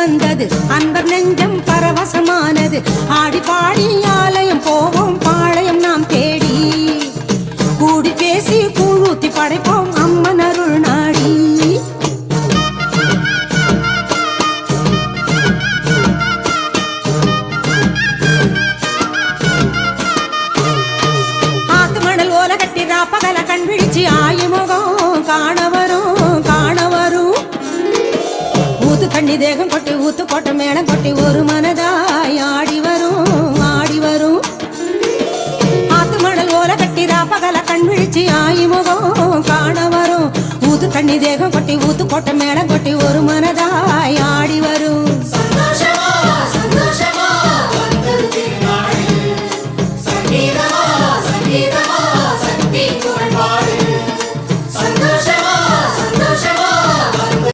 வந்தது அன்பர் நெஞ்சம் பரவசமானது ஆடி பாடி ஆலயம் போவோம் பாளையம் நாம் தேடி கூடி பேசி கூழூத்தி படைப்போம் அம்மன் அருள் நாடி ஆத்து மணல் ஓல கட்டி ராப்பகல கண் விழிச்சு ஆயுமுகம் காண வரும் ஊத்து தண்ணி தேகம் கொட்டி ஊத்து கொட்ட மேளம் கொட்டி ஒரு மனதாய் ஆடி வரும் ஆத்து மணல் ஓல கட்டி ராப்பகல கண் விழிச்சு ஆயுமுகம் காண வரும் ஊத்து தண்ணி தேகம் கொட்டி ஊத்து கொட்ட மேளம் கொட்டி ஒரு மனதாய் ஆடி வரும்